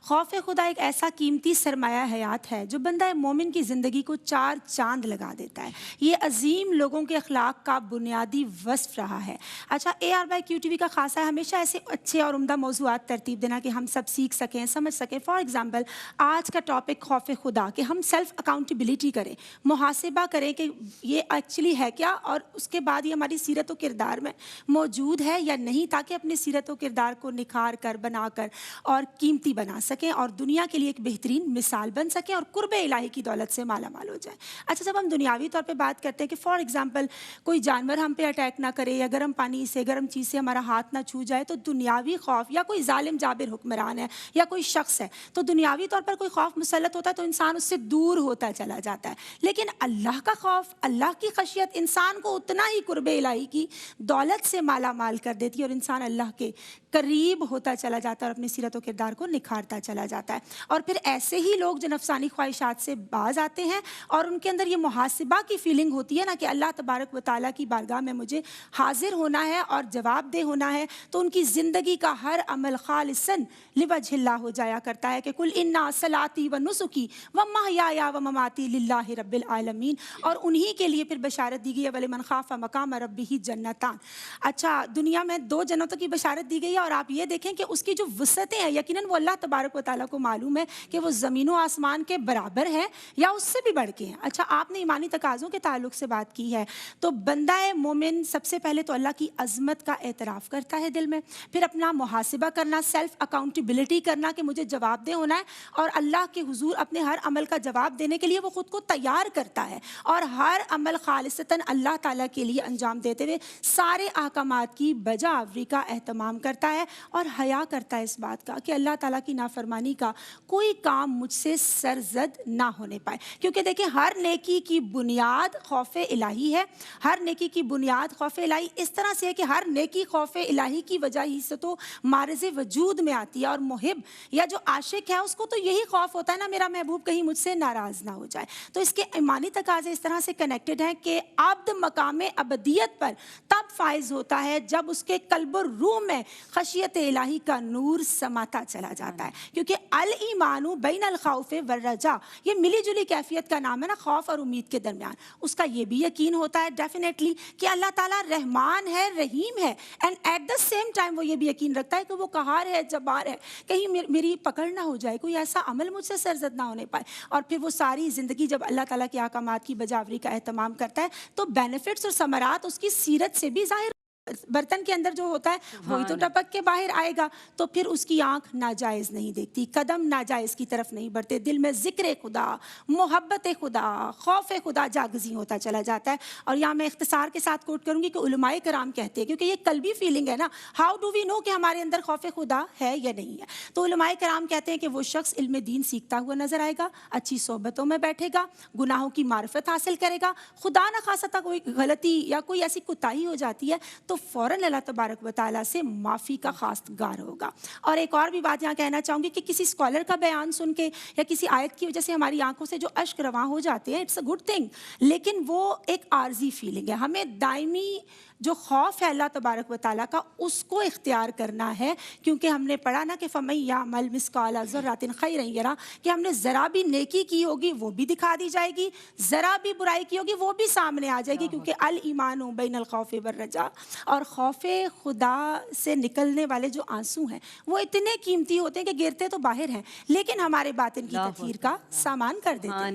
خوف خدا ایک ایسا قیمتی سرمایہ حیات ہے جو بندہ مومن کی زندگی کو چار چاند لگا دیتا ہے۔ یہ عظیم لوگوں کے اخلاق کا بنیادی وصف رہا ہے۔ اچھا، AR/QTV کا خاصا ہے ہمیشہ ایسے اچھے اور عمدہ موضوعات ترتیب دینا کہ ہم سب سیکھ سکیں، سمجھ سکیں۔ فار ایگزامپل آج کا ٹاپک خوف خدا، کہ ہم سیلف اکاؤنٹیبلٹی کریں، محاسبہ کریں کہ یہ ایکچولی ہے کیا، اور اس کے بعد یہ ہماری سیرت و کردار میں موجود ہے یا نہیں، تاکہ اپنے سیرت و کردار کو نکھار کر، بنا کر اور قیمتی بنا سکیں اور دنیا کے لیے ایک بہترین مثال بن سکیں اور قرب الہی کی دولت سے مالا مال ہو جائیں۔ اچھا، جب ہم دنیاوی طور پہ بات کرتے ہیں کہ فار ایگزامپل کوئی جانور ہم پہ اٹیک نہ کرے، یا گرم پانی سے، گرم چیز سے ہمارا ہاتھ نہ چھو جائے، تو دنیاوی خوف، یا کوئی ظالم جابر حکمران ہے یا کوئی شخص ہے، تو دنیاوی طور پر کوئی خوف مسلط ہوتا ہے تو انسان اس سے دور ہوتا چلا جاتا ہے۔ لیکن اللہ کا خوف، اللہ کی خشیت انسان کو اتنا ہی قرب الہی کی دولت سے مالا مال کر دیتی ہے، اور انسان اللہ کے قریب ہوتا چلا جاتا ہے اور اپنی سیرت و کردار کو نکھارتا چلا جاتا ہے۔ اور پھر ایسے ہی لوگ جو نفسانی خواہشات سے باز آتے ہیں اور ان کے اندر یہ محاسبہ کی فیلنگ ہوتی ہے نا کہ اللہ تبارک و تعالیٰ کی بارگاہ میں مجھے حاضر ہونا ہے اور جواب دہ ہونا ہے، تو ان کی زندگی کا ہر عمل خالصاً لوجہ اللہ ہو جایا کرتا ہے کہ کل انا صلاتی و نسکی و محیایا و مماتی للہ رب العالمین، اور انہی کے لیے پھر بشارت دی گئی ہے وَلِمَنْ خَافَ مَقَامَ رَبِّهِ جنتان۔ اچھا، دنیا میں 2 جنتوں کی بشارت دی گئی ہے، اور آپ یہ دیکھیں کہ اس کی جو وسعتیں ہیں یقیناً وہ اللہ تبارک و تعالیٰ کو معلوم ہے کہ وہ زمین و آسمان کے برابر ہیں یا اس سے بھی بڑھ کے ہیں۔ اچھا، آپ نے ایمانی تقاضوں کے تعلق سے بات کی ہے، تو بندہ مومن سب سے پہلے تو اللہ کی عظمت کا اعتراف کرتا ہے دل میں، پھر اپنا محاسبہ کرنا، سیلف اکاؤنٹیبلٹی کرنا کہ مجھے جواب دہ ہونا ہے، اور اللہ کے حضور اپنے ہر عمل کا جواب دینے کے لیے وہ خود کو تیار کرتا ہے، اور ہر عمل خالصتاً اللہ تعالیٰ کے لیے انجام دیتے ہوئے سارے احکامات کی بجا آوری کا اہتمام کرتا ہے، اور حیا کرتا ہے اس بات کا کہ اللہ تعالیٰ کی نافرمانی کا کوئی کام مجھ سے سرزد نہ ہونے پائے۔ کیونکہ دیکھیں، ہر نیکی کی بنیاد خوف الہی ہے، ہر نیکی کی بنیاد خوف الہی اس طرح سے ہے کہ ہر نیکی خوف الہی کی وجہ ہی سے تو معرض وجود میں آتی ہے، اور محب یا جو عاشق ہے اس کو تو یہی خوف ہوتا ہے نا میرا محبوب کہیں مجھ سے ناراض نہ ہو جائے۔ تو اس کے ایمانی تقاضے اس طرح سے کنیکٹڈ ہیں کہ عبد مقام ابدیت پر تب فائز ہوتا ہے جب اس کے قلب و روح میں خشیت الہی کا نور سماتا چلا جاتا ہے، کیونکہ الایمان بین الخوف والرجاء، یہ ملی جلی کیفیت کا نام ہے نا، خوف اور امید کے درمیان۔ اس کا یہ بھی یقین ہوتا ہے ڈیفینیٹلی کہ اللہ تعالیٰ رحمان ہے، رحیم ہے، and at the same time وہ یہ بھی یقین رکھتا ہے کہ وہ قہار ہے، جبار ہے، کہیں میری پکڑ نہ ہو جائے، کوئی ایسا عمل مجھ سے سرزد نہ ہونے پائے۔ اور پھر وہ ساری زندگی جب اللہ تعالیٰ کے احکامات کی بجاوری کا اہتمام کرتا ہے تو بینیفٹس اور ثمرات اس کی سیرت سے بھی ظاہر، برتن کے اندر جو ہوتا ہے وہی تو ٹپک کے باہر آئے گا، تو پھر اس کی آنکھ ناجائز نہیں دیکھتی، قدم ناجائز کی طرف نہیں بڑھتے، دل میں ذکر خدا، محبت خدا، خوف خدا جاگزی ہوتا چلا جاتا ہے۔ اور یہاں میں اختصار کے ساتھ کوٹ کروں گی کہ علماء کرام کہتے ہیں، کیونکہ یہ قلبی فیلنگ ہے نا، ہاؤ ڈو وی نو کہ ہمارے اندر خوف خدا ہے یا نہیں ہے، تو علماء کرام کہتے ہیں کہ وہ شخص علم دین سیکھتا ہوا نظر آئے گا، اچھی صحبتوں میں بیٹھے گا، گناہوں کی معرفت حاصل کرے گا، خدا نہ خواستہ کوئی غلطی یا کوئی ایسی کوتاہی ہو جاتی ہے تو فوراً اللہ تبارک و تعالیٰ سے معافی کا خواستگار ہوگا۔ اور ایک اور بھی بات یہاں کہنا چاہوں گی کہ کسی اسکالر کا بیان سن کے یا کسی آیت کی وجہ سے ہماری آنکھوں سے جو اشک رواں ہو جاتے ہیں، اٹس اے گڈ تھنگ، لیکن وہ ایک عارضی فیلنگ ہے۔ ہمیں دائمی جو خوف ہے اللہ تبارک و تعالیٰ کا اس کو اختیار کرنا ہے، کیونکہ ہم نے پڑھا نا کہ فَمَن يَعْمَلْ مِثْقَالَ ذَرَّةٍ خَيْرًا يَرَهُ، کہ ہم نے ذرا بھی نیکی کی ہوگی وہ بھی دکھا دی جائے گی، ذرا بھی برائی کی ہوگی وہ بھی سامنے آ جائے گی، کیونکہ الایمان بین الخوف والرجاء، اور خوف خدا سے نکلنے والے جو آنسو ہیں وہ اتنے قیمتی ہوتے ہیں کہ گرتے تو باہر ہیں لیکن ہمارے باطن کی تطہیر کا سامان کر دیتے ہیں۔